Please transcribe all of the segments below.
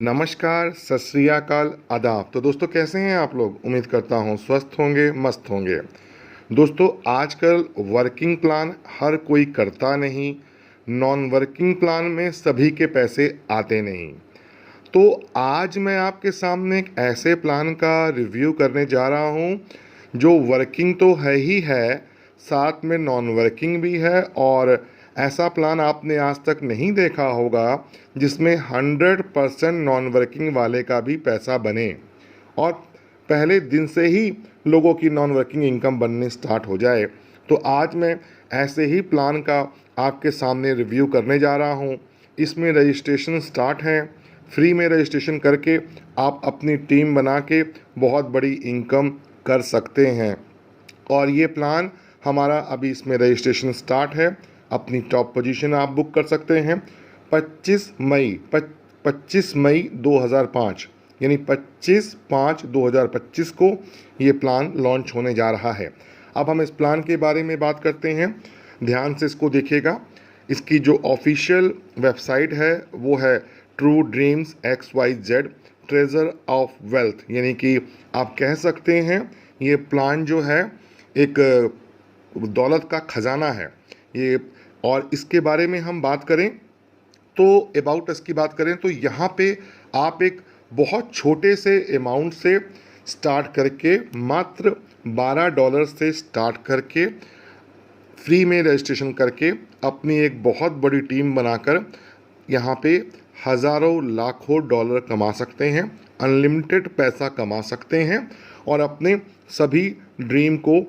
नमस्कार, सत श्री अकाल, आदाब। तो दोस्तों कैसे हैं आप लोग? उम्मीद करता हूँ स्वस्थ होंगे, मस्त होंगे। दोस्तों आजकल वर्किंग प्लान हर कोई करता नहीं, नॉन वर्किंग प्लान में सभी के पैसे आते नहीं। तो आज मैं आपके सामने एक ऐसे प्लान का रिव्यू करने जा रहा हूँ जो वर्किंग तो है ही है, साथ में नॉन वर्किंग भी है। और ऐसा प्लान आपने आज तक नहीं देखा होगा जिसमें 100% नॉन वर्किंग वाले का भी पैसा बने और पहले दिन से ही लोगों की नॉन वर्किंग इनकम बनने स्टार्ट हो जाए। तो आज मैं ऐसे ही प्लान का आपके सामने रिव्यू करने जा रहा हूँ। इसमें रजिस्ट्रेशन स्टार्ट है, फ्री में रजिस्ट्रेशन करके आप अपनी टीम बना के बहुत बड़ी इनकम कर सकते हैं। और ये प्लान हमारा अभी इसमें रजिस्ट्रेशन स्टार्ट है। अपनी टॉप पोजीशन आप बुक कर सकते हैं 25 मई 2005 यानी 25/5/2025 को ये प्लान लॉन्च होने जा रहा है। अब हम इस प्लान के बारे में बात करते हैं। ध्यान से इसको देखिएगा। इसकी जो ऑफिशियल वेबसाइट है वो है true dreams XYZ treasure of wealth, यानी कि आप कह सकते हैं ये प्लान जो है एक दौलत का खजाना है ये। और इसके बारे में हम बात करें तो अबाउट अस की बात करें तो यहाँ पे आप एक बहुत छोटे से अमाउंट से स्टार्ट करके मात्र $12 से स्टार्ट करके फ्री में रजिस्ट्रेशन करके अपनी एक बहुत बड़ी टीम बनाकर यहाँ पे हज़ारों लाखों डॉलर कमा सकते हैं, अनलिमिटेड पैसा कमा सकते हैं और अपने सभी ड्रीम को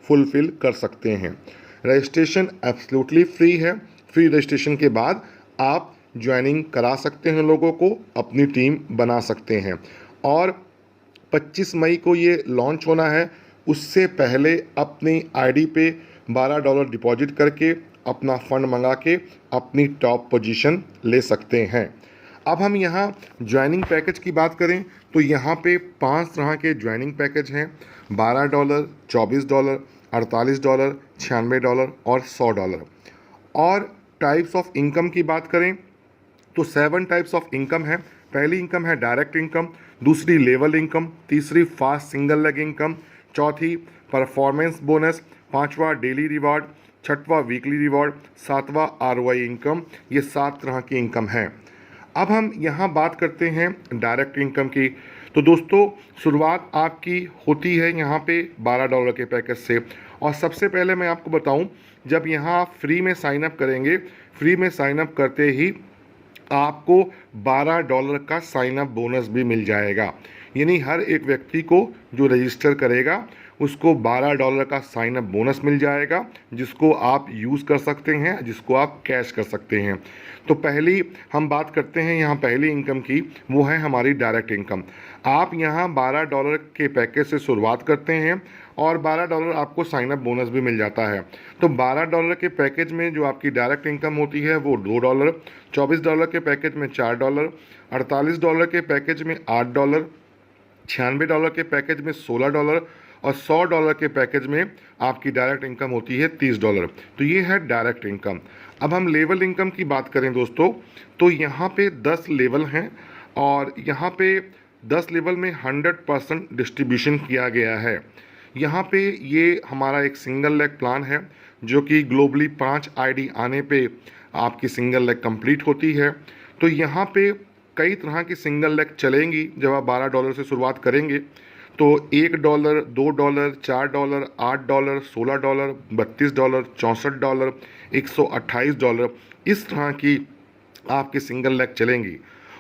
फुलफ़िल कर सकते हैं। रजिस्ट्रेशन एब्सोल्युटली फ्री है। फ्री रजिस्ट्रेशन के बाद आप ज्वाइनिंग करा सकते हैं, लोगों को अपनी टीम बना सकते हैं। और 25 मई को ये लॉन्च होना है। उससे पहले अपनी आईडी पे $12 डिपॉजिट करके अपना फ़ंड मंगा के अपनी टॉप पोजीशन ले सकते हैं। अब हम यहाँ ज्वाइनिंग पैकेज की बात करें तो यहाँ पे 5 तरह के ज्वाइनिंग पैकेज हैं: $12, $24, $48, $96 और $100। और टाइप्स ऑफ इनकम की बात करें तो 7 टाइप्स ऑफ इनकम है। पहली इनकम है डायरेक्ट इनकम, दूसरी लेवल इनकम, तीसरी फास्ट सिंगल लेग इनकम, चौथी परफॉर्मेंस बोनस, पांचवा डेली रिवॉर्ड, छठवा वीकली रिवॉर्ड, सातवां ROI इनकम। ये 7 तरह की इनकम है। अब हम यहाँ बात करते हैं डायरेक्ट इनकम की। तो दोस्तों शुरुआत आपकी होती है यहाँ पे $12 के पैकेज से। और सबसे पहले मैं आपको बताऊँ, जब यहाँ आप फ्री में साइन अप करेंगे, फ्री में साइन अप करते ही आपको $12 का साइन अप बोनस भी मिल जाएगा। यानी हर एक व्यक्ति को जो रजिस्टर करेगा उसको $12 का साइन अप बोनस मिल जाएगा, जिसको आप यूज़ कर सकते हैं, जिसको आप कैश कर सकते हैं। तो पहली हम बात करते हैं यहाँ पहली इनकम की, वो है हमारी डायरेक्ट इनकम। आप यहाँ $12 के पैकेज से शुरुआत करते हैं और $12 आपको साइन अप बोनस भी मिल जाता है। तो $12 के पैकेज में जो आपकी डायरेक्ट इनकम होती है वो $2, $24 के पैकेज में $4, $48 के पैकेज में $8, $96 के पैकेज में $16 और $100 के पैकेज में आपकी डायरेक्ट इनकम होती है $30। तो ये है डायरेक्ट इनकम। अब हम लेवल इनकम की बात करें दोस्तों, तो यहाँ पे 10 लेवल हैं और यहाँ पे 10 लेवल में 100% डिस्ट्रीब्यूशन किया गया है। यहाँ पे ये हमारा एक सिंगल लेग प्लान है जो कि ग्लोबली 5 आईडी आने पे आपकी सिंगल लेग कंप्लीट होती है। तो यहाँ पे कई तरह की सिंगल लेग चलेंगी। जब आप $12 से शुरुआत करेंगे तो $1, $2, $4, $8, $16, $32, $64, $128 इस तरह की आपकी सिंगल लेग चलेंगी।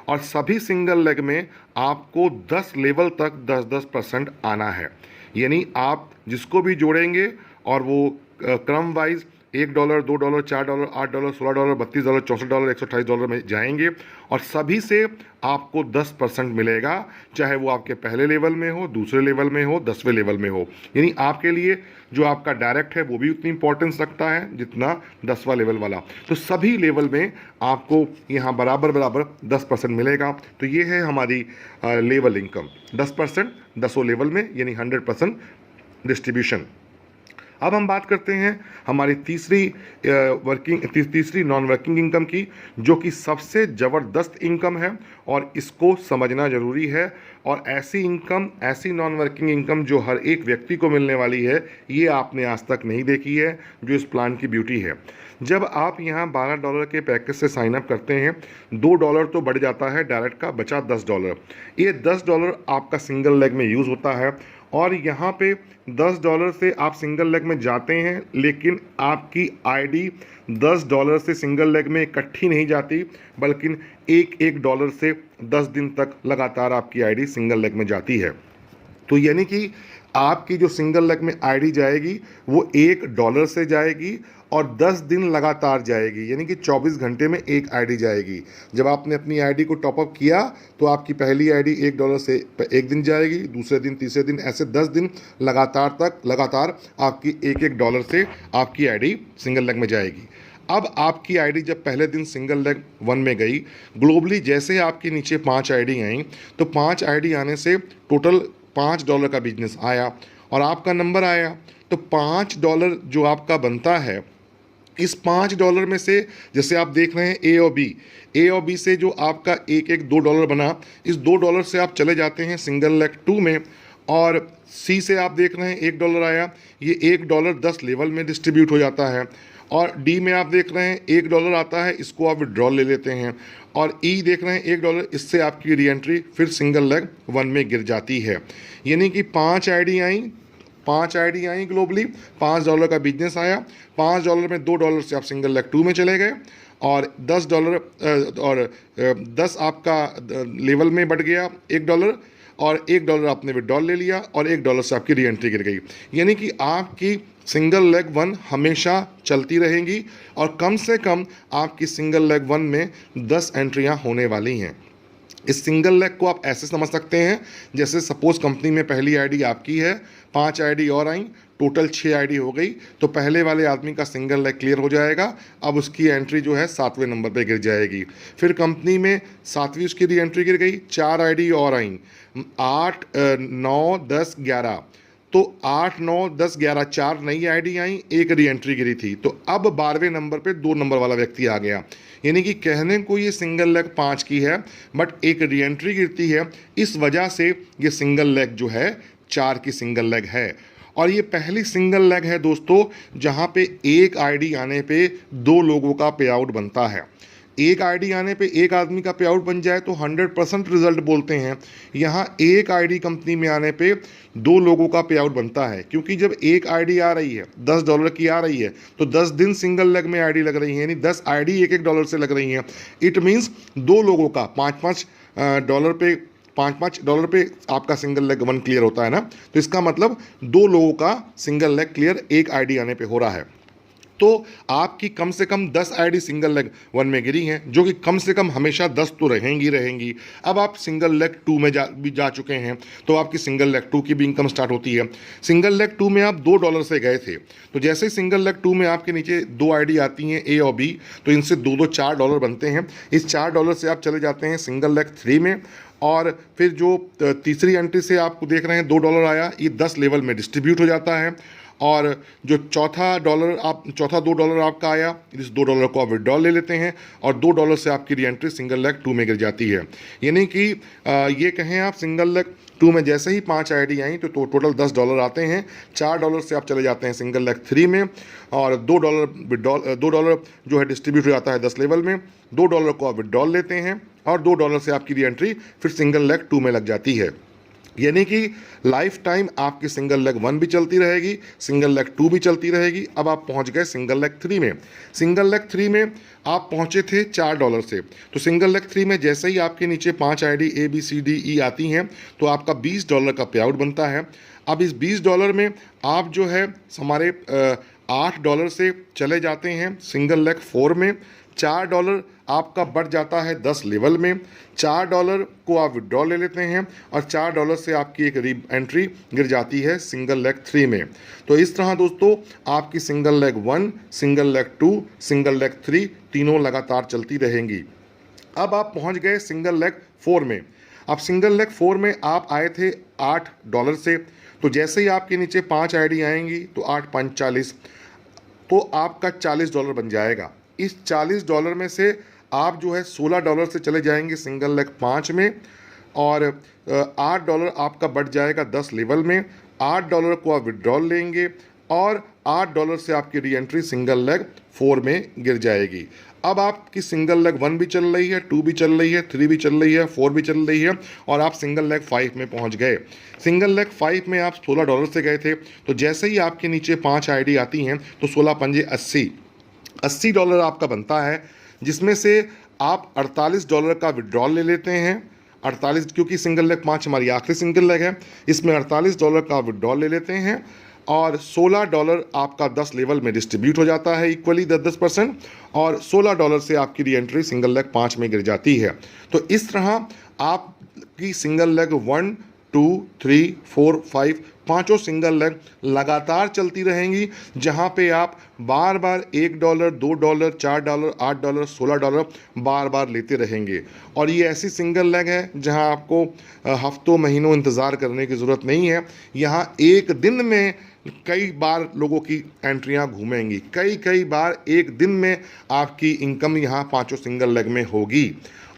और सभी सिंगल लेग में आपको 10 लेवल तक 10-10% आना है। यानी आप जिसको भी जोड़ेंगे और वो क्रम वाइज $1, $2, $4, $8, $16, $32, $64, $128 में जाएंगे और सभी से आपको 10% मिलेगा, चाहे वो आपके पहले लेवल में हो, दूसरे लेवल में हो, 10वें लेवल में हो। यानी आपके लिए जो आपका डायरेक्ट है वो भी उतनी इंपॉर्टेंस रखता है जितना 10वां लेवल वाला। तो सभी लेवल में आपको यहाँ बराबर 10% मिलेगा। तो ये है हमारी लेवल इनकम, 10% 10 लेवल में, यानी 100% डिस्ट्रीब्यूशन। अब हम बात करते हैं हमारी तीसरी नॉन वर्किंग इनकम की, जो कि सबसे ज़बरदस्त इनकम है और इसको समझना ज़रूरी है। और ऐसी इनकम, ऐसी नॉन वर्किंग इनकम जो हर एक व्यक्ति को मिलने वाली है, ये आपने आज तक नहीं देखी है, जो इस प्लान की ब्यूटी है। जब आप यहाँ $12 के पैकेज से साइन अप करते हैं, $2 तो बढ़ जाता है डायरेक्ट का, बचा $10। ये $10 आपका सिंगल लेग में यूज़ होता है और यहाँ पे $10 से आप सिंगल लेग में जाते हैं, लेकिन आपकी आईडी $10 से सिंगल लेग में इकट्ठी नहीं जाती, बल्कि एक डॉलर से 10 दिन तक लगातार आपकी आईडी सिंगल लेग में जाती है। तो यानी कि आपकी जो सिंगल लेग में आईडी जाएगी वो $1 से जाएगी और 10 दिन लगातार जाएगी, यानी कि 24 घंटे में एक आईडी जाएगी। जब आपने अपनी आईडी को टॉपअप किया तो आपकी पहली आईडी $1 से एक दिन जाएगी, दूसरे दिन, तीसरे दिन, ऐसे 10 दिन लगातार आपकी $1 से आपकी आईडी सिंगल लेग में जाएगी। अब आपकी आईडी जब पहले दिन सिंगल लेग 1 में गई, ग्लोबली जैसे आपके नीचे 5 आईडी आई, तो 5 आईडी आने से टोटल $5 का बिजनेस आया और आपका नंबर आया। तो $5 जो आपका बनता है, इस $5 में से जैसे आप देख रहे हैं ए और बी से जो आपका एक $2 बना, इस $2 से आप चले जाते हैं सिंगल लेग 2 में। और सी से आप देख रहे हैं $1 आया, ये $1 10 लेवल में डिस्ट्रीब्यूट हो जाता है। और डी में आप देख रहे हैं $1 आता है, इसको आप विड्रॉल ले लेते हैं। और ई देख रहे हैं $1, इससे आपकी री एंट्री फिर सिंगल लेग 1 में गिर जाती है। यानी कि 5 आईडी आई ग्लोबली, $5 का बिजनेस आया, $5 में $2 से आप सिंगल लेग 2 में चले गए और $10 आपका लेवल में बढ़ गया $1 और $1 आपने विड्रॉल ले लिया और $1 से आपकी री एंट्री गिर गई। यानी कि आपकी सिंगल लेग 1 हमेशा चलती रहेगी और कम से कम आपकी सिंगल लेग 1 में 10 एंट्रियां होने वाली हैं। इस सिंगल लेग को आप ऐसे समझ सकते हैं जैसे सपोज कंपनी में पहली आईडी आपकी है, 5 आईडी और आई, टोटल 6 आईडी हो गई, तो पहले वाले आदमी का सिंगल लेग क्लियर हो जाएगा। अब उसकी एंट्री जो है 7वें नंबर पे गिर जाएगी। फिर कंपनी में 7वीं उसकी री एंट्री गिर गई, 4 आईडी और आई, 8, 9, 10, 11, तो 8, 9, 10, 11 4 नई आईडी आई, एक री एंट्री गिरी थी। तो अब 12वें नंबर पे 2 नंबर वाला व्यक्ति आ गया। यानी कि कहने को ये सिंगल लेग 5 की है, बट एक री एंट्री गिरती है, इस वजह से ये सिंगल लेग जो है 4 की सिंगल लेग है। और ये पहली सिंगल लेग है दोस्तों जहाँ पे एक आईडी आने पे 2 लोगों का पे आउट बनता है। एक आईडी आने पे एक आदमी का पे आउट बन जाए तो 100% रिजल्ट बोलते हैं। यहाँ एक आईडी कंपनी में आने पे 2 लोगों का पे आउट बनता है, क्योंकि जब एक आईडी आ रही है $10 की आ रही है तो 10 दिन सिंगल लेग में आईडी लग रही है, यानी 10 आईडी $1 से लग रही हैं। इट मीन्स 2 लोगों का $5 पे आपका सिंगल लेग 1 क्लियर होता है ना, तो इसका मतलब 2 लोगों का सिंगल लेग क्लियर एक आईडी आने पे हो रहा है। तो आपकी कम से कम 10 आईडी सिंगल लेग 1 में गिरी हैं, जो कि कम से कम हमेशा 10 तो रहेंगी। अब आप सिंगल लेग 2 में भी जा चुके हैं, तो आपकी सिंगल लेग 2 की भी इनकम स्टार्ट होती है। सिंगल लेग 2 में आप $2 से गए थे, तो जैसे ही सिंगल लेग 2 में आपके नीचे 2 आईडी आती हैं ए और बी, तो इनसे दो $4 बनते हैं। इस $4 से आप चले जाते हैं सिंगल लेग 3 में। और फिर जो तीसरी एंट्री से आपको देख रहे हैं $2 आया, ये 10 लेवल में डिस्ट्रीब्यूट हो जाता है। और जो चौथा $2 आपका आया, इस $2 को आप विड्रॉल ले लेते हैं और $2 से आपकी री एंट्री सिंगल लेग 2 में गिर जाती है। यानी कि ये कहें आप सिंगल लेग 2 में जैसे ही 5 आईडी आई तो टोटल $10 आते हैं। $4 से आप चले जाते हैं सिंगल लेग 3 में और $2 जो है डिस्ट्रीब्यूट हो जाता है 10 लेवल में। $2 को आप विड्रॉल लेते हैं और $2 से आपकी री एंट्री फिर सिंगल लेग 2 में लग जाती है। यानी कि लाइफ टाइम आपकी सिंगल लेग 1 भी चलती रहेगी, सिंगल लेग 2 भी चलती रहेगी। अब आप पहुंच गए सिंगल लेग 3 में। सिंगल लेग 3 में आप पहुंचे थे $4 से, तो सिंगल लेग 3 में जैसे ही आपके नीचे 5 आईडी ABCDE आती हैं तो आपका $20 का पे आउट बनता है। अब इस $20 में आप जो है हमारे $8 से चले जाते हैं सिंगल लेग 4 में। $4 आपका बढ़ जाता है 10 लेवल में। $4 को आप विड्रॉल ले लेते हैं और $4 से आपकी एक री एंट्री गिर जाती है सिंगल लेग 3 में। तो इस तरह दोस्तों आपकी single leg 1, single leg 2, single leg 3 तीनों लगातार चलती रहेंगी। अब आप पहुंच गए सिंगल लेग 4 में। अब सिंगल लेग 4 में आप आए थे $8 से, तो जैसे ही आपके नीचे 5 आईडी आएंगी तो 8 5 40, तो आपका $40 बन जाएगा। इस $40 में से आप जो है $16 से चले जाएंगे सिंगल लेग 5 में, और $8 आपका बढ़ जाएगा 10 लेवल में। $8 को आप विड्रॉल लेंगे और $8 से आपकी री एंट्री सिंगल लेग 4 में गिर जाएगी। अब आपकी सिंगल लेग 1 भी चल रही है, 2 भी चल रही है, 3 भी चल रही है, 4 भी चल रही है, और आप सिंगल लेग 5 में पहुंच गए। सिंगल लेग 5 में आप $16 से गए थे, तो जैसे ही आपके नीचे 5 आईडी आती हैं तो 16 पंजे 80, $80 आपका बनता है, जिसमें से आप $48 का विड्रॉल ले लेते हैं। 48, क्योंकि सिंगल लेग 5 हमारी आखिरी सिंगल लेग है, इसमें $48 का विड्रॉल ले लेते हैं, और $16 आपका 10 लेवल में डिस्ट्रीब्यूट हो जाता है इक्वली 10%, और $16 से आपकी री एंट्री सिंगल लेग 5 में गिर जाती है। तो इस तरह आपकी सिंगल लेग 1 2 3 4 5 पाँचों सिंगल लेग लगातार चलती रहेंगी, जहां पे आप बार बार $1 $2 $4 $8 $16 बार बार लेते रहेंगे। और ये ऐसी सिंगल लेग है जहां आपको हफ्तों महीनों इंतज़ार करने की ज़रूरत नहीं है। यहाँ एक दिन में कई बार लोगों की एंट्रियां घूमेंगी, कई बार एक दिन में आपकी इनकम यहाँ पाँचों सिंगल लेग में होगी।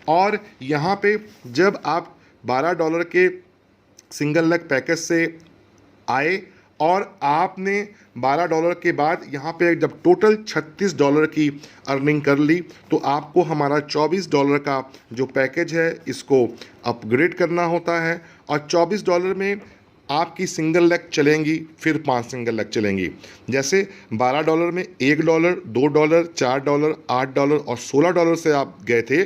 और यहाँ पे जब आप $12 के सिंगल लेग पैकेज से आए और आपने $12 के बाद यहाँ पे जब टोटल $36 की अर्निंग कर ली, तो आपको हमारा $24 का जो पैकेज है इसको अपग्रेड करना होता है, और $24 में आपकी सिंगल लेग चलेंगी, फिर 5 सिंगल लेग चलेंगी। जैसे $12 में $1 $2 $4 $8 और $16 से आप गए थे,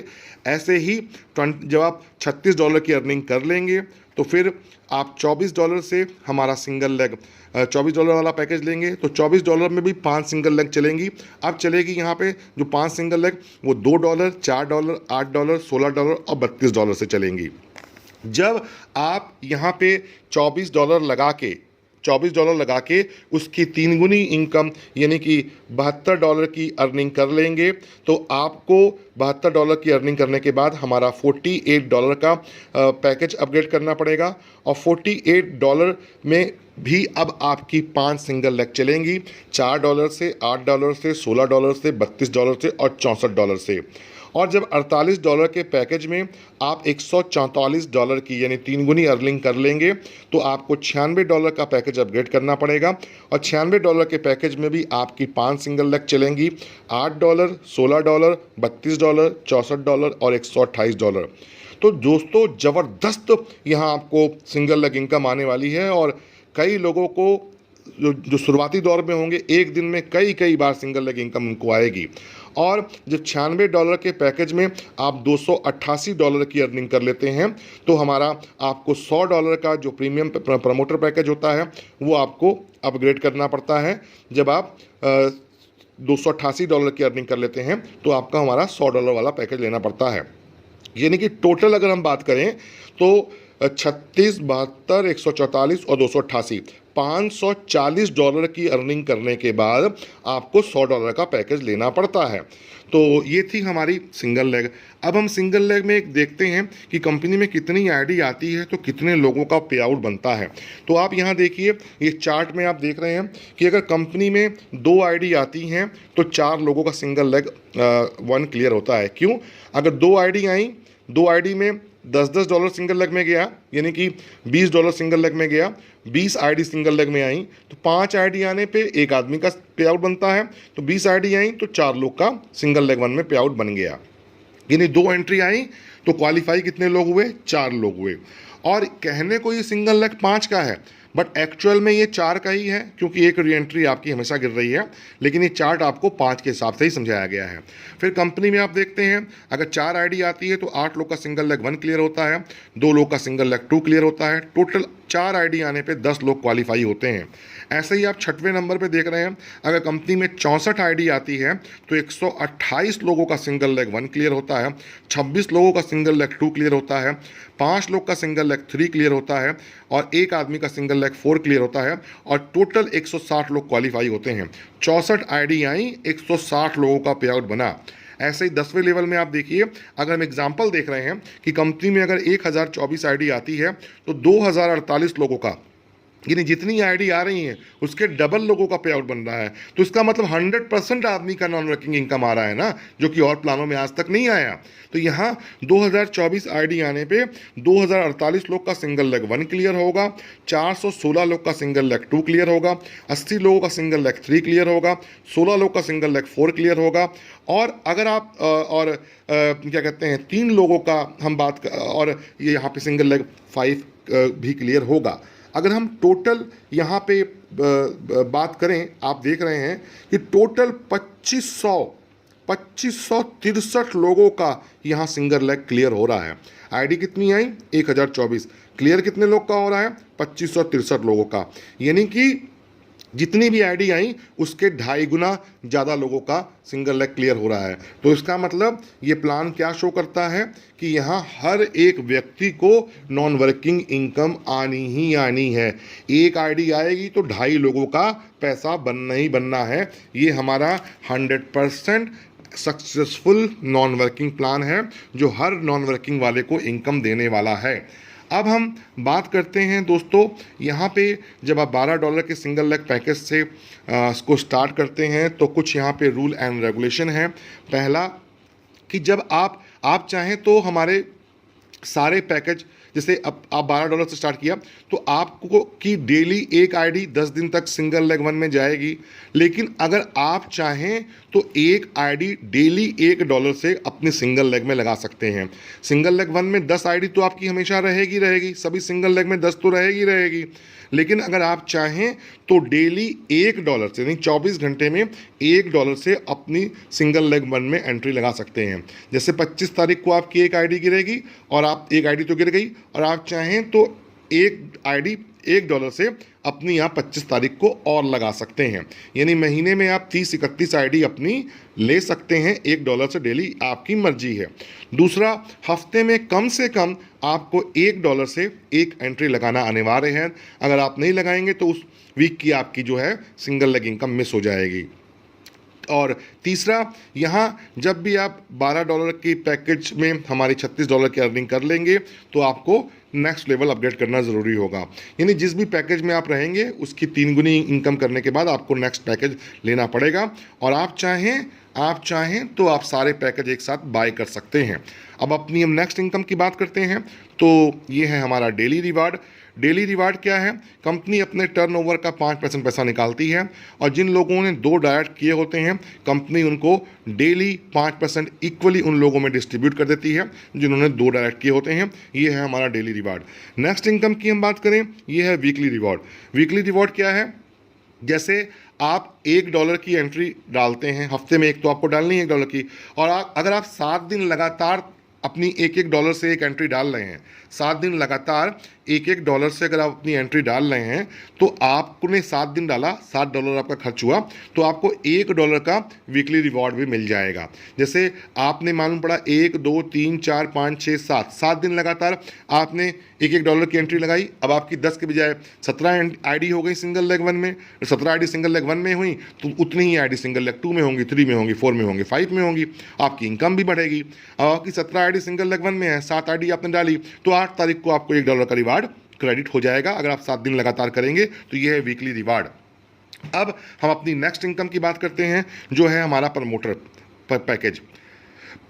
ऐसे ही जब आप $36 की अर्निंग कर लेंगे तो फिर आप $24 से हमारा सिंगल लेग $24 वाला पैकेज लेंगे, तो $24 में भी 5 सिंगल लेग चलेंगी। अब चलेगी यहाँ पे जो 5 सिंगल लेग वो $2 $4 $8 $16 और $32 से चलेंगी। जब आप यहाँ पे $24 लगा के उसकी 3 गुनी इनकम यानी कि $72 की अर्निंग कर लेंगे, तो आपको $72 की अर्निंग करने के बाद हमारा $48 का पैकेज अपग्रेड करना पड़ेगा, और $48 में भी अब आपकी 5 सिंगल लेग चलेंगी, $4 से $8 से $16 से $32 से और $64 से। और जब $48 के पैकेज में आप $144 की यानी 3 गुनी अर्निंग कर लेंगे, तो आपको $96 का पैकेज अपग्रेड करना पड़ेगा, और $96 के पैकेज में भी आपकी 5 सिंगल लेग चलेंगी, $8 $16 $32 $64 और $128। तो दोस्तों ज़बरदस्त यहाँ आपको सिंगल लेग इनकम आने वाली है, और कई लोगों को जो शुरुआती दौर में होंगे एक दिन में कई बार सिंगल लेग इनकम उनको आएगी। और जब $96 के पैकेज में आप $288 की अर्निंग कर लेते हैं, तो हमारा आपको $100 का जो प्रीमियम प्रमोटर पैकेज होता है वो आपको अपग्रेड करना पड़ता है। जब आप $288 की अर्निंग कर लेते हैं तो आपका हमारा $100 वाला पैकेज लेना पड़ता है। यानी कि टोटल अगर हम बात करें तो 36 72 144 और 288 $540 की अर्निंग करने के बाद आपको $100 का पैकेज लेना पड़ता है। तो ये थी हमारी सिंगल लेग। अब हम सिंगल लेग में एक देखते हैं कि कंपनी में कितनी आईडी आती है तो कितने लोगों का पे आउट बनता है। तो आप यहाँ देखिए, ये चार्ट में आप देख रहे हैं कि अगर कंपनी में 2 आईडी आती हैं तो 4 लोगों का सिंगल लेग 1 क्लियर होता है। क्यों? अगर 2 आईडी आई, 2 आईडी में $10 सिंगल लेग में गया, यानी कि $20 सिंगल लेग में गया, 20 आईडी सिंगल लेग में आई, तो 5 आईडी आने पे एक आदमी का पे आउट बनता है। तो 20 आईडी आई तो 4 लोग का सिंगल लेग 1 में पे आउट बन गया। यानी 2 एंट्री आई तो क्वालिफाई कितने लोग हुए? 4 लोग हुए। और कहने को ये सिंगल लेग 5 का है, बट एक्चुअल में ये 4 का ही है, क्योंकि एक री एंट्री आपकी हमेशा गिर रही है, लेकिन ये चार्ट आपको 5 के हिसाब से ही समझाया गया है। फिर कंपनी में आप देखते हैं अगर 4 आईडी आती है तो 8 लोग का सिंगल लेग 1 क्लियर होता है, 2 लोग का सिंगल लेग 2 क्लियर होता है। टोटल 4 आईडी आने पे 10 लोग क्वालिफाई होते हैं। ऐसे ही आप 6वें नंबर पे देख रहे हैं, अगर कंपनी में 64 आईडी आती है तो 128 लोगों का सिंगल लेग 1 क्लियर होता है, 26 लोगों का सिंगल लेग 2 क्लियर होता है, 5 लोग का सिंगल लेग 3 क्लियर होता है, और एक आदमी का सिंगल लेग 4 क्लियर होता है, और टोटल 160 लोग क्वालिफाई होते हैं। 64 आईडी आई, 160 लोगों का पे आउट बना। ऐसे ही 10वें लेवल में आप देखिए, अगर हम एग्जांपल देख रहे हैं कि कंपनी में अगर 1024 आईडी आती है तो 2048 लोगों का यानी जितनी आईडी आ रही हैं उसके डबल लोगों का पे आउट बन रहा है। तो इसका मतलब 100% आदमी का नॉन वर्किंग इनकम आ रहा है ना, जो कि और प्लानों में आज तक नहीं आया। तो यहाँ 2024 आईडी आने पे 2048 लोग का सिंगल लेग 1 क्लियर होगा, 416 लोग का सिंगल लेग 2 क्लियर होगा, 80 लोगों का सिंगल लेग 3 क्लियर होगा, 16 लोग का सिंगल लेग 4 क्लियर होगा। और अगर आप क्या कहते हैं 3 लोगों का हम बात और ये यहाँ पे सिंगल लेग 5 भी क्लियर होगा। अगर हम टोटल यहाँ पे बात करें, आप देख रहे हैं कि टोटल 2563 लोगों का यहाँ सिंगल लेग क्लियर हो रहा है। आईडी कितनी आई 1024, क्लियर कितने लोग का हो रहा है 2563 लोगों का। यानी कि जितनी भी आईडी आई उसके 2.5 गुना ज़्यादा लोगों का सिंगल लेग क्लियर हो रहा है। तो इसका मतलब ये प्लान क्या शो करता है कि यहाँ हर एक व्यक्ति को नॉन वर्किंग इनकम आनी ही आनी है। एक आईडी आएगी तो 2.5 लोगों का पैसा बनना ही बनना है। ये हमारा 100% सक्सेसफुल नॉन वर्किंग प्लान है जो हर नॉन वर्किंग वाले को इनकम देने वाला है। अब हम बात करते हैं दोस्तों, यहाँ पे जब आप $12 के सिंगल लेग पैकेज से इसको स्टार्ट करते हैं तो कुछ यहाँ पे रूल एंड रेगुलेशन है। पहला कि जब आप चाहें तो हमारे सारे पैकेज, जैसे अब आप $12 से स्टार्ट किया तो आपको की डेली एक आईडी 10 दिन तक सिंगल लेग 1 में जाएगी। लेकिन अगर आप चाहें तो एक आईडी डेली $1 से अपनी सिंगल लेग में लगा सकते हैं। सिंगल लेग 1 में 10 आईडी तो आपकी हमेशा रहेगी, सभी सिंगल लेग में 10 तो रहेगी। लेकिन अगर आप चाहें तो डेली $1 से, यानी 24 घंटे में $1 से अपनी सिंगल लेग 1 में एंट्री लगा सकते हैं। जैसे 25 तारीख को आपकी एक आईडी गिरेगी और आप एक आईडी तो गिर गई, और आप चाहें तो एक आईडी $1 से अपनी यहाँ 25 तारीख को और लगा सकते हैं। यानी महीने में आप 30-31 आईडी अपनी ले सकते हैं $1 से डेली, आपकी मर्जी है। दूसरा, हफ्ते में कम से कम आपको $1 से एक एंट्री लगाना अनिवार्य है। अगर आप नहीं लगाएंगे तो उस वीक की आपकी जो है सिंगल लेग इनकम मिस हो जाएगी। और तीसरा, यहाँ जब भी आप $12 की पैकेज में हमारी $36 की अर्निंग कर लेंगे तो आपको नेक्स्ट लेवल अपडेट करना ज़रूरी होगा। यानी जिस भी पैकेज में आप रहेंगे उसकी 3 गुनी इनकम करने के बाद आपको नेक्स्ट पैकेज लेना पड़ेगा। और आप चाहें तो आप सारे पैकेज एक साथ बाय कर सकते हैं। अब अपनी हम नेक्स्ट इनकम की बात करते हैं तो ये है हमारा डेली रिवार्ड। डेली रिवार्ड क्या है? कंपनी अपने टर्नओवर का 5% पैसा निकालती है और जिन लोगों ने 2 डायरेक्ट किए होते हैं कंपनी उनको डेली 5% इक्वली उन लोगों में डिस्ट्रीब्यूट कर देती है जिन्होंने 2 डायरेक्ट किए होते हैं। ये है हमारा डेली रिवार्ड। नेक्स्ट इनकम की हम बात करें, ये है वीकली रिवॉर्ड। वीकली रिवॉर्ड क्या है? जैसे आप $1 की एंट्री डालते हैं, हफ्ते में एक तो आपको डालनी है $1 की, और अगर आप 7 दिन लगातार अपनी $1 से एक एंट्री डाल रहे हैं, 7 दिन लगातार $1 से अगर आप अपनी एंट्री डाल रहे हैं तो आपने 7 दिन डाला, $7 आपका खर्च हुआ, तो आपको $1 का वीकली रिवॉर्ड भी मिल जाएगा। जैसे आपने मालूम पड़ा 1 2 3 4 5 6 7 दिन लगातार आपने $1 की एंट्री लगाई, अब आपकी 10 के बजाय 17 आईडी हो गई सिंगल लेग 1 में। 17 आईडी सिंगल लेग 1 में हुई तो उतनी ही आईडी सिंगल लेग 2 में होंगी, 3 में होंगी, 4 में होंगी, 5 में होंगी, आपकी इनकम भी बढ़ेगी। अब आपकी 17 आईडी सिंगल लेग 1 में है, 7 आईडी आपने डाली तो 8 तारीख को आपको $1 का रिवार्ड क्रेडिट हो जाएगा अगर आप 7 दिन लगातार करेंगे तो ये है वीकली रिवार्ड। अब हम अपनी नेक्स्ट इनकम की बात करते हैं जो है हमारा प्रमोटर पैकेज।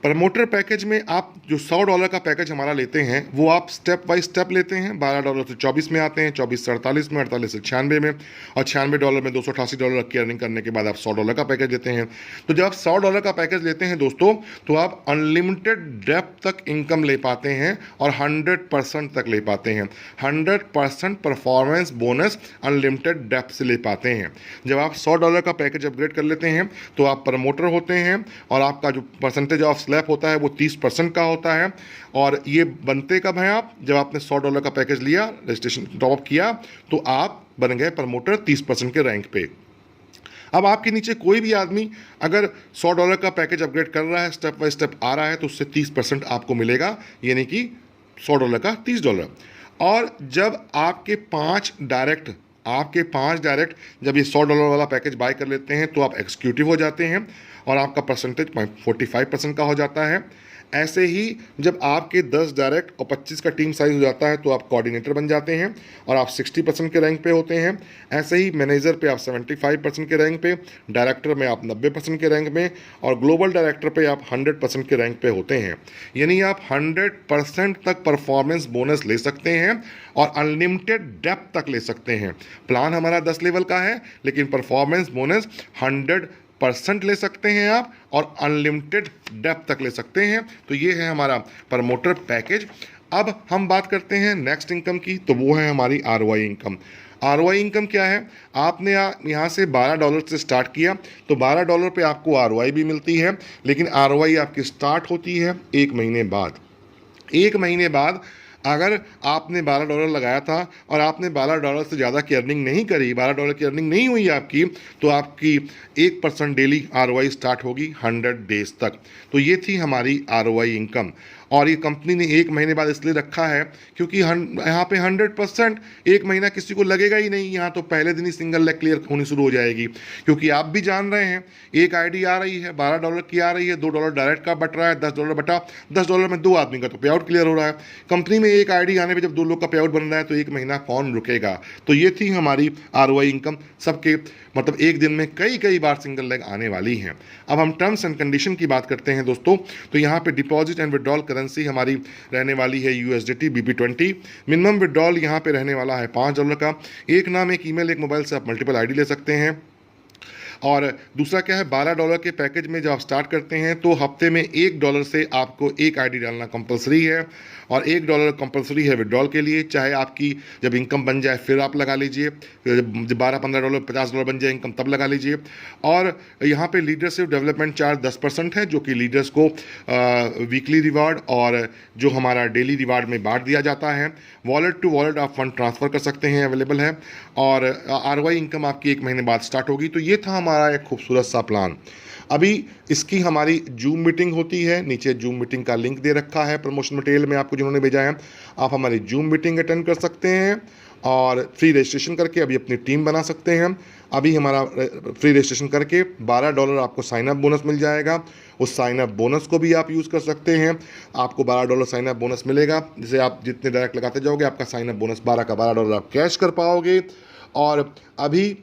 प्रमोटर पैकेज में आप जो $100 का पैकेज हमारा लेते हैं वो आप स्टेप बाय स्टेप लेते हैं। $12 से 24 में आते हैं, 24 से 48 में, 48 से 96 में, और $96 में $288 की अर्निंग करने के बाद आप $100 का पैकेज लेते हैं। तो जब आप $100 का पैकेज लेते हैं दोस्तों तो आप अनलिमिटेड डेप्थ तक इनकम ले पाते हैं और 100% तक ले पाते हैं। 100% परफॉर्मेंस बोनस अनलिमिटेड डेप्थ से ले पाते हैं। जब आप $100 का पैकेज अपग्रेड कर लेते हैं तो आप प्रमोटर होते हैं और आपका जो परसेंटेज ऑफ स्लैब होता है वो 30% का होता है। और ये बनते कब हैं आप? जब आपने $100 का पैकेज लिया, रजिस्ट्रेशन टॉप किया तो आप बन गए प्रमोटर 30% के रैंक पे। अब आपके नीचे कोई भी आदमी अगर $100 का पैकेज अपग्रेड कर रहा है, स्टेप बाय स्टेप आ रहा है, तो उससे 30% आपको मिलेगा, यानी कि $100 का $30। और जब आपके 5 डायरेक्ट जब ये $100 वाला पैकेज बाय कर लेते हैं तो आप एग्जीक्यूटिव हो जाते हैं और आपका परसेंटेज 45% का हो जाता है। ऐसे ही जब आपके 10 डायरेक्ट और 25 का टीम साइज हो जाता है तो आप कोऑर्डिनेटर बन जाते हैं और आप 60% के रैंक पे होते हैं। ऐसे ही मैनेजर पे आप 75% के रैंक पे, डायरेक्टर में आप 90% के रैंक में और ग्लोबल डायरेक्टर पे आप 100% के रैंक पे होते हैं। यानी आप 100% तक परफॉर्मेंस बोनस ले सकते हैं और अनलिमिटेड डेप्थ तक ले सकते हैं। प्लान हमारा 10 लेवल का है, लेकिन परफॉर्मेंस बोनस 100% ले सकते हैं आप और अनलिमिटेड डेप्थ तक ले सकते हैं। तो ये है हमारा प्रमोटर पैकेज। अब हम बात करते हैं नेक्स्ट इनकम की, तो वो है हमारी ROI इनकम। ROI इनकम क्या है? आपने यहाँ से $12 से स्टार्ट किया तो $12 पे आपको ROI भी मिलती है, लेकिन ROI आपकी स्टार्ट होती है 1 महीने बाद। 1 महीने बाद अगर आपने $12 लगाया था और आपने $12 से ज़्यादा की अर्निंग नहीं करी, $12 की अर्निंग नहीं हुई आपकी, तो आपकी 1% डेली ROI स्टार्ट होगी 100 डेज तक। तो ये थी हमारी ROI इनकम। और ये कंपनी ने 1 महीने बाद इसलिए रखा है क्योंकि यहाँ पे 100% 1 महीना किसी को लगेगा ही नहीं। यहाँ तो पहले दिन ही सिंगल लेग क्लियर होनी शुरू हो जाएगी, क्योंकि आप भी जान रहे हैं एक आईडी आ रही है, $12 की आ रही है, $2 डायरेक्ट का बट रहा है, $10 बटा $10 में 2 आदमी का तो पे आउट क्लियर हो रहा है। कंपनी में एक आईडी आने पे जब 2 लोग का पे आउट बन रहा है तो 1 महीना कौन रुकेगा। तो ये थी हमारी ROI इनकम। सबके मतलब एक दिन में कई बार सिंगल लेग आने वाली हैं। अब हम टर्म्स एंड कंडीशन की बात करते हैं दोस्तों। तो यहाँ पे डिपॉजिट एंड विड्रॉल करेंसी हमारी रहने वाली है USDT BP20। मिनिमम विड्रॉल यहाँ पे रहने वाला है $5 का। एक नाम, एक ईमेल, एक मोबाइल से आप मल्टीपल आईडी ले सकते हैं। और दूसरा क्या है, $12 के पैकेज में जब आप स्टार्ट करते हैं तो हफ्ते में $1 से आपको एक आईडी डालना कंपलसरी है और $1 कंपलसरी है विड्रॉल के लिए। चाहे आपकी जब इनकम बन जाए फिर आप लगा लीजिए, जब $12-15 $50 बन जाए इनकम तब लगा लीजिए। और यहाँ पे लीडरशिप डेवलपमेंट चार्ज 10% है, जो कि लीडर्स को वीकली रिवार्ड और जो हमारा डेली रिवार्ड में बांट दिया जाता है। वॉलेट टू वॉलेट आप फंड ट्रांसफ़र कर सकते हैं, अवेलेबल है। और ROI इनकम आपकी 1 महीने बाद स्टार्ट होगी। तो ये था हमारा एक खूबसूरत सा प्लान। अभी इसकी हमारी जूम मीटिंग होती है, नीचे जूम मीटिंग का लिंक दे रखा है प्रमोशन मटेरियल में आपको जिन्होंने भेजा है। आप हमारी जूम मीटिंग अटेंड कर सकते हैं और फ्री रजिस्ट्रेशन करके अभी अपनी टीम बना सकते हैं। अभी हमारा फ्री रजिस्ट्रेशन करके $12 आपको साइन अप बोनस मिल जाएगा। उस साइन अप बोनस को भी आप यूज़ कर सकते हैं। आपको $12 साइन अप बोनस मिलेगा, जिसे आप जितने डायरेक्ट लगाते जाओगे आपका साइन अप बोनस 12 का $12 आप कैश कर पाओगे। और अभी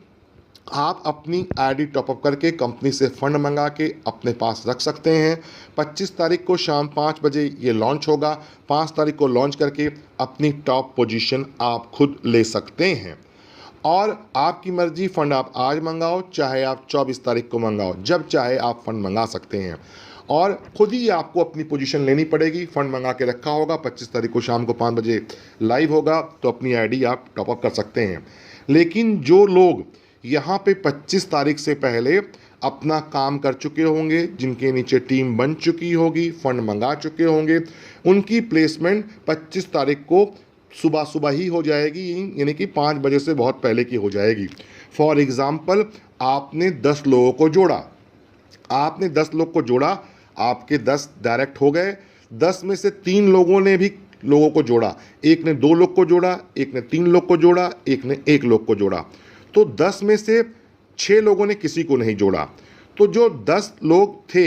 आप अपनी आईडी टॉपअप करके कंपनी से फंड मंगा के अपने पास रख सकते हैं। 25 तारीख को शाम 5 बजे ये लॉन्च होगा। 5 तारीख को लॉन्च करके अपनी टॉप पोजीशन आप खुद ले सकते हैं और आपकी मर्जी, फंड आप आज मंगाओ चाहे आप 24 तारीख को मंगाओ, जब चाहे आप फंड मंगा सकते हैं और खुद ही आपको अपनी पोजीशन लेनी पड़ेगी। फंड मंगा के रखा होगा, 25 तारीख को शाम को 5 बजे लाइव होगा, तो अपनी आईडी आप टॉपअप कर सकते हैं। लेकिन जो लोग यहाँ पे 25 तारीख से पहले अपना काम कर चुके होंगे, जिनके नीचे टीम बन चुकी होगी, फंड मंगा चुके होंगे, उनकी प्लेसमेंट 25 तारीख को सुबह ही हो जाएगी, यानी कि 5 बजे से बहुत पहले की हो जाएगी। फॉर एग्ज़ाम्पल, आपने 10 लोगों को जोड़ा, आपके 10 डायरेक्ट हो गए। 10 में से 3 लोगों ने भी लोगों को जोड़ा, एक ने 2 लोग को जोड़ा, एक ने 3 लोग को जोड़ा, एक ने 1 लोग को जोड़ा। तो 10 में से 6 लोगों ने किसी को नहीं जोड़ा। तो जो 10 लोग थे,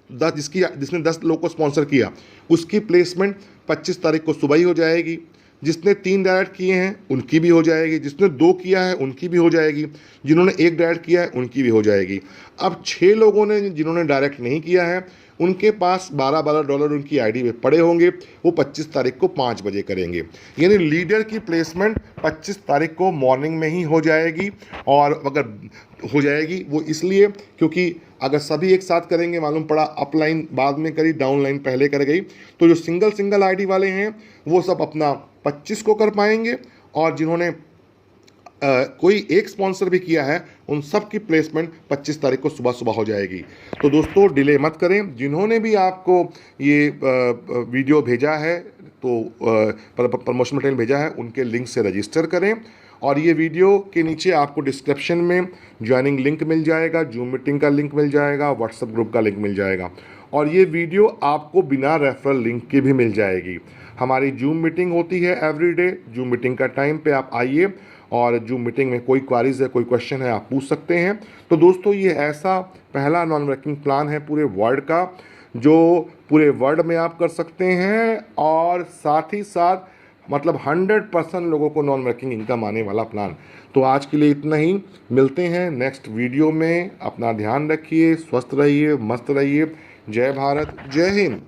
जिसने 10 लोग को स्पॉन्सर किया, उसकी प्लेसमेंट 25 तारीख को सुबह ही हो जाएगी। जिसने 3 डायरेक्ट किए हैं उनकी भी हो जाएगी, जिसने 2 किया है उनकी भी हो जाएगी, जिन्होंने 1 डायरेक्ट किया है उनकी भी हो जाएगी। अब 6 लोगों ने जिन्होंने डायरेक्ट नहीं किया है, उनके पास $12 उनकी आईडी में पड़े होंगे, वो 25 तारीख को 5 बजे करेंगे। यानी लीडर की प्लेसमेंट 25 तारीख को मॉर्निंग में ही हो जाएगी। और अगर हो जाएगी वो इसलिए क्योंकि अगर सभी एक साथ करेंगे, मालूम पड़ा अपलाइन बाद में करी, डाउनलाइन पहले कर गई, तो जो सिंगल आईडी वाले हैं वो सब अपना 25 को कर पाएंगे और जिन्होंने कोई एक स्पॉन्सर भी किया है उन सब की प्लेसमेंट 25 तारीख को सुबह हो जाएगी। तो दोस्तों डिले मत करें। जिन्होंने भी आपको ये वीडियो भेजा है, तो प्रमोशन मटेरियल भेजा है, उनके लिंक से रजिस्टर करें। और ये वीडियो के नीचे आपको डिस्क्रिप्शन में ज्वाइनिंग लिंक मिल जाएगा, जूम मीटिंग का लिंक मिल जाएगा, व्हाट्सएप ग्रुप का लिंक मिल जाएगा और ये वीडियो आपको बिना रेफरल लिंक के भी मिल जाएगी। हमारी जूम मीटिंग होती है एवरीडे। जूम मीटिंग का टाइम पे आप आइए और जूम मीटिंग में कोई क्वारीज है, कोई क्वेश्चन है, आप पूछ सकते हैं। तो दोस्तों ये ऐसा पहला नॉन वर्किंग प्लान है पूरे वर्ल्ड का जो पूरे वर्ल्ड में आप कर सकते हैं, और साथ ही साथ मतलब 100% लोगों को नॉन वर्किंग इनकम आने वाला प्लान। तो आज के लिए इतना ही, मिलते हैं नेक्स्ट वीडियो में। अपना ध्यान रखिए, स्वस्थ रहिए, मस्त रहिए। जय भारत, जय हिंद।